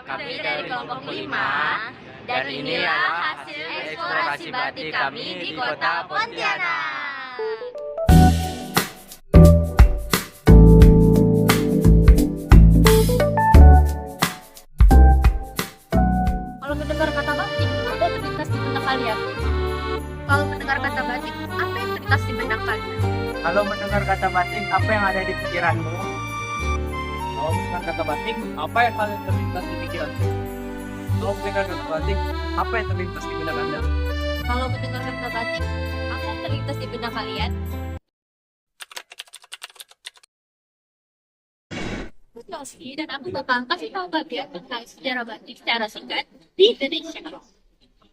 kami dari kelompok 5 dan inilah hasil eksplorasi batik kami di kota Pontianak. Kalau mendengar kata batik, apa yang terlintas di benak kalian? Kalau mendengar kata batik, apa yang terlintas di benak kalian? Kalau mendengar kata batik, apa yang ada di pikiranmu? Kalau mendengar kata batik, apa yang paling terlintas di pikiranmu? Kalau mendengar kata batik, apa yang terlintas di benak Anda? Kalau mendengar kata batik, apa yang terlintas di benak kalian? Yosi dan aku bakal kasih tahu kalian tentang sejarah batik secara singkat di Indonesia.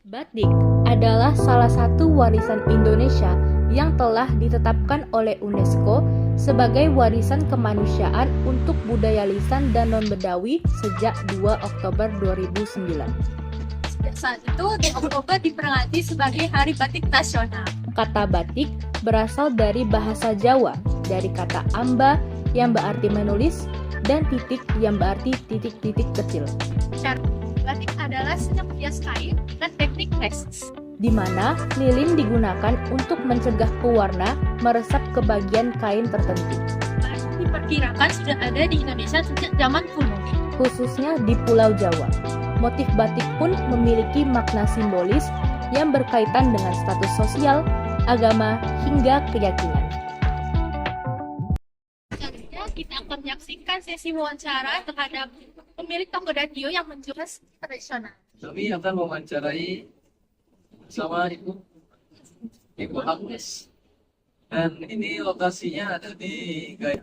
Batik adalah salah satu warisan Indonesia yang telah ditetapkan oleh UNESCO sebagai warisan kemanusiaan untuk budaya lisan dan non-Bedawi sejak 2 Oktober 2009. Sejak saat itu, di Oktober diperingati sebagai Hari Batik Nasional. Kata batik berasal dari bahasa Jawa, dari kata amba yang berarti menulis dan titik yang berarti titik-titik kecil. Cara batik adalah seni menghias kain dan teknik press, Di mana lilin digunakan untuk mencegah pewarna meresap ke bagian kain tertentu, batik diperkirakan sudah ada di Indonesia sejak zaman kuno. khususnya di Pulau Jawa. Motif batik pun memiliki makna simbolis yang berkaitan dengan status sosial, agama, hingga keyakinan. Selanjutnya kita akan menyaksikan sesi wawancara terhadap pemilik toko radio yang menjual tradisional. Kami akan mewawancarai bersama Ibu Agnes. Dan ini lokasinya ada di Gaya,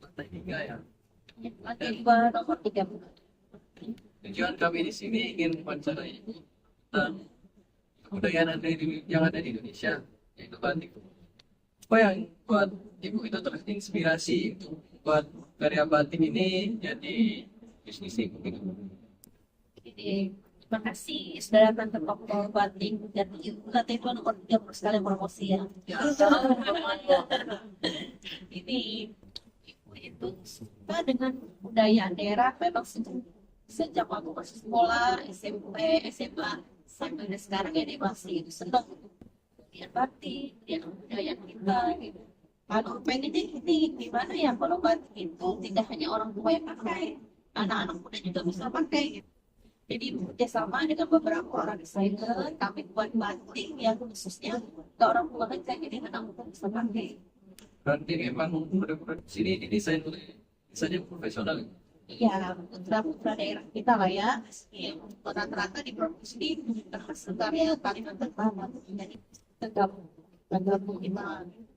lantai 3 ya. Lantai 2 nomor 3. Tujuan kami di sini ingin mewawancarai tentang kebudayaan yang ada di Indonesia, yaitu batik. Apa yang buat Ibu itu terinspirasi untuk buat karya batik ini jadi bisnis Ibu gitu? Jadi, terima kasih sudah datang ke toko batik dan Ibu lantai 2 nomor 3 sekalian promosi ya. Ini Ibu itu suka dengan budaya daerah memang sejak aku masih sekolah, SMP, SMA sampai sekarang ini masih senang lihat batik, lihat budaya kita gitu. Kalau pengennya ini gimana ya kalau batik itu tidak hanya orang tua yang pakai, anak-anak muda juga bisa pakai gitu. Jadi bekerjasama dengan beberapa orang desainer, kami buat batik yang khususnya ke orang tua kita, jadi anak muda bisa pakai. Berarti memang benar-benar sini didesain oleh desainer profesional. Ya, putra-putra daerah kita lah ya, yang rata-rata diproduksi di karya Kalimantan Barat. Jadi tergabung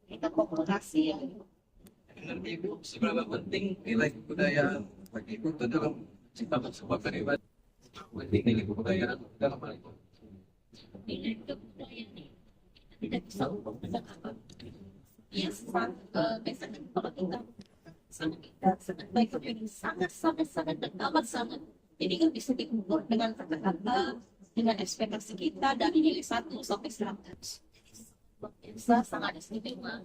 kita komunikasi ya. Menurut Ibu, seberapa penting nilai budaya bagi Ibu itu dalam menciptakan sebuah karya batik? Penting nilai budaya dalam hal itu. Nilai kebudayaan ini kita tidak bisa ubah dengan apa. Ya, biasanya kalau kita sangat baik ini sangat dan amat sangat. Jadi nggak bisa diukur dengan kata-kata, dengan ekspektasi kita dari nilai 1 sampai 100. Bisa sangat istimewa.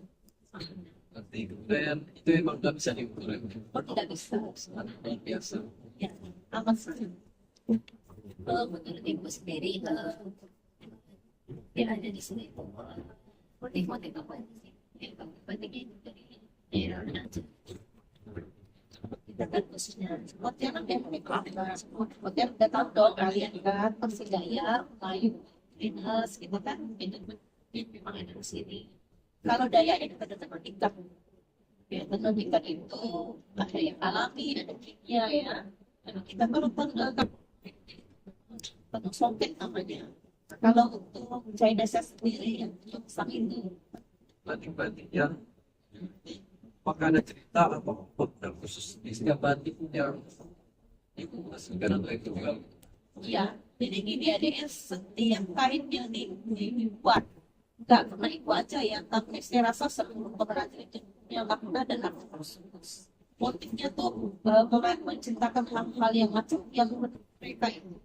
Berarti kebudayaan itu memang nggak bisa diukur. Tidak bisa. Sangat luar biasa. Ya, amat sangat. Menurut Ibu sendiri, yang ada di sini itu motif-motif apa sih? Yang batiknya itu dari daerah mana aja? Kita kan khususnya Pontianak yang Pontianak udah tahu dong kalian kan Persebaya, Melayu, Dinas gitu kan itu memang ada di sini. Kalau dayanya kita tetap tingkat ya tentu tingkat itu ada yang alami, ada kimia ya. Kalau kita kalau penuh sompet namanya. Kalau untuk China sendiri yang sang itu Batik-batik yang apakah ada cerita atau dan khusus di setiap batik yang Ibu hasilkan atau itu juga? ya, jadi gini ada setiap kain yang dibuat nggak pernah Ibu aja ya, tapi saya rasa seluruh pengrajin itu yang pernah dan harus motifnya tuh menciptakan hal-hal yang macam yang mereka itu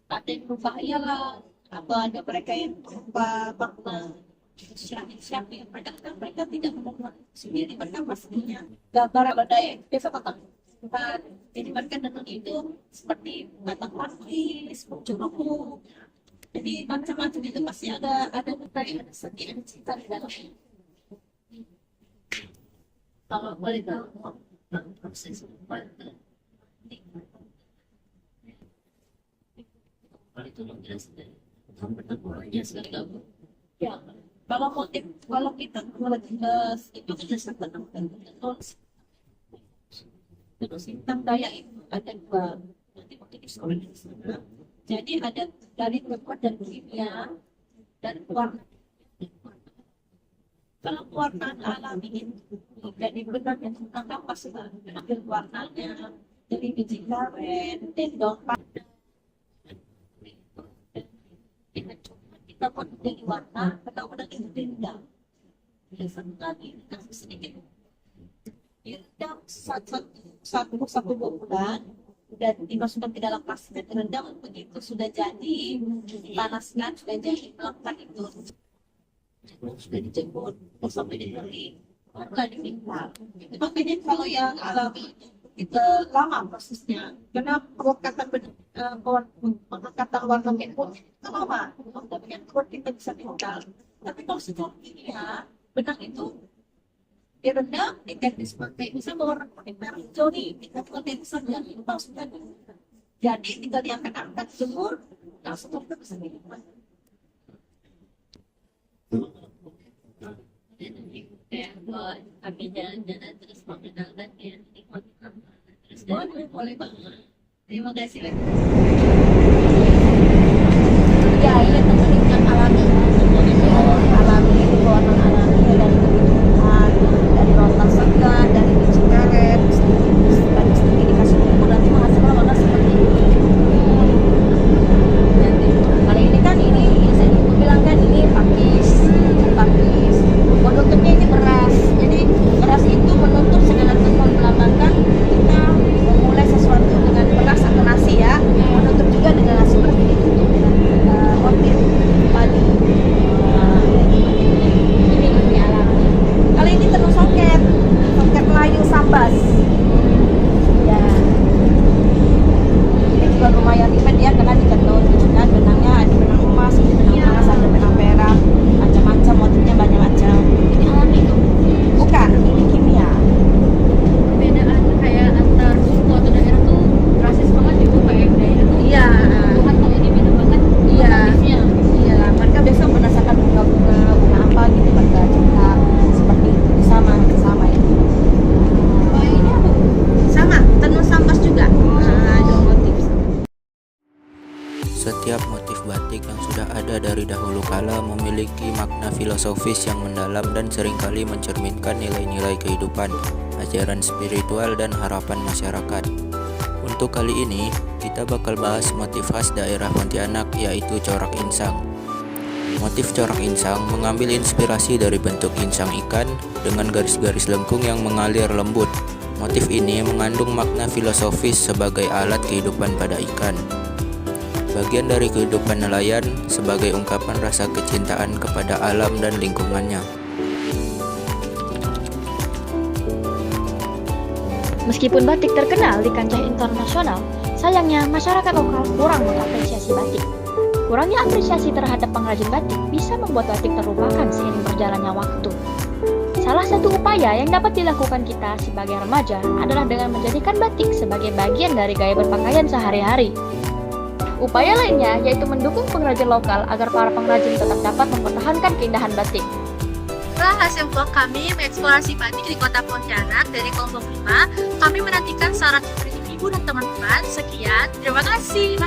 ada yang berbahaya lah, atau ada mereka yang berupa makna siapa yang mereka tidak menemukan sendiri, mereka pastinya gambar budaya biasa kata Jadi mereka datang itu seperti batang lapis, jeruk. Jadi macam-macam itu pasti ada budaya, ada seni, ada cerita di dalamnya. Kalau boleh tahu proses membuat itu menjelaskan pertemuannya sekali lagi. Ya, kalau motif, kalau kita jelas itu berdasarkan terus tentang daya itu ada dua motif sekolah di sana. Jadi ada dari terbuat dari kimia dan warna. Kalau warna alami itu jadi benar yang tentang apa sih? Ambil warnanya dari biji karen, tendong pada. Kita buat dari warna, kadang-kadang itu dendam. Biasanya lagi kasih sedikit. Dendam satu 2 bulan, dan dimasukkan ke dalam plastik rendam, begitu sudah jadi panaskan, sudah jadi melekat itu. Sudah dijemur sampai dikering, barulah dipintal. Makanya kalau yang alami itu lama prosesnya. Karena pengangkatan warna merah itu lama. Tapi yang kuat kita bisa pintal. Tapi kalau secara kimia, benang itu direndam, diganti sebagai bisa berwarna kuning merah hijau nih. Kita kuning saja, sudah jadi tinggal diangkat-angkat jemur, langsung kita bisa dinikmati. Kami jalan-jalan terus mengenalkan ya, terus boleh banget. Terima kasih lagi. Ya, ini teman alami. Alami, pewarnaan alami dari kebutuhan, dari rotan segar, dari biji karet, sedikit dikasih bumbu, nanti menghasilkan warna seperti ini. Nanti, kali ini kan ini saya bilang kan ini pakis. Menutupnya ini beras. Jadi beras itu menutup segala temuan melambangkan kita memulai sesuatu dengan beras atau nasi ya. Menutup juga dengan nasi seperti itu dengan motif padi. Ini alami. Kali ini tenun soket Melayu Sambas. Ya. Ini juga lumayan ribet ya karena ditenun gitu kan. Benangnya ada benang emas, ada benang emas, ada benang perak, macam-macam motifnya banyak macam. Ini alami itu? Bukan, ini kimia. Perbedaan kayak antar suku atau daerah tuh rasis banget ya Bu, kayak daerah tuh. Iya. Tuhan kalau ini beda banget Iya. motifnya. Iya, mereka biasa berdasarkan bunga apa gitu mereka cerita seperti itu sama itu. Oh, ini apa? Sama, tenun Sambas juga. Nah, dua motif. Setiap motif batik yang sudah ada dari dahulu kala memiliki makna filosofis yang mendalam dan seringkali mencerminkan nilai-nilai kehidupan, ajaran spiritual, dan harapan masyarakat. Untuk kali ini, kita bakal bahas motif khas daerah Pontianak, yaitu corak insang. Motif corak insang mengambil inspirasi dari bentuk insang ikan dengan garis-garis lengkung yang mengalir lembut. Motif ini mengandung makna filosofis sebagai alat kehidupan pada ikan. Bagian dari kehidupan nelayan sebagai ungkapan rasa kecintaan kepada alam dan lingkungannya. Meskipun batik terkenal di kancah internasional, sayangnya masyarakat lokal kurang mengapresiasi batik. Kurangnya apresiasi terhadap pengrajin batik bisa membuat batik terlupakan seiring berjalannya waktu. Salah satu upaya yang dapat dilakukan kita sebagai remaja adalah dengan menjadikan batik sebagai bagian dari gaya berpakaian sehari-hari. Upaya lainnya yaitu mendukung pengrajin lokal agar para pengrajin tetap dapat mempertahankan keindahan batik. Setelah hasil vlog kami mengeksplorasi batik di kota Pontianak dari kelompok 5, kami menantikan saran dari ibu dan teman-teman. Sekian, terima kasih.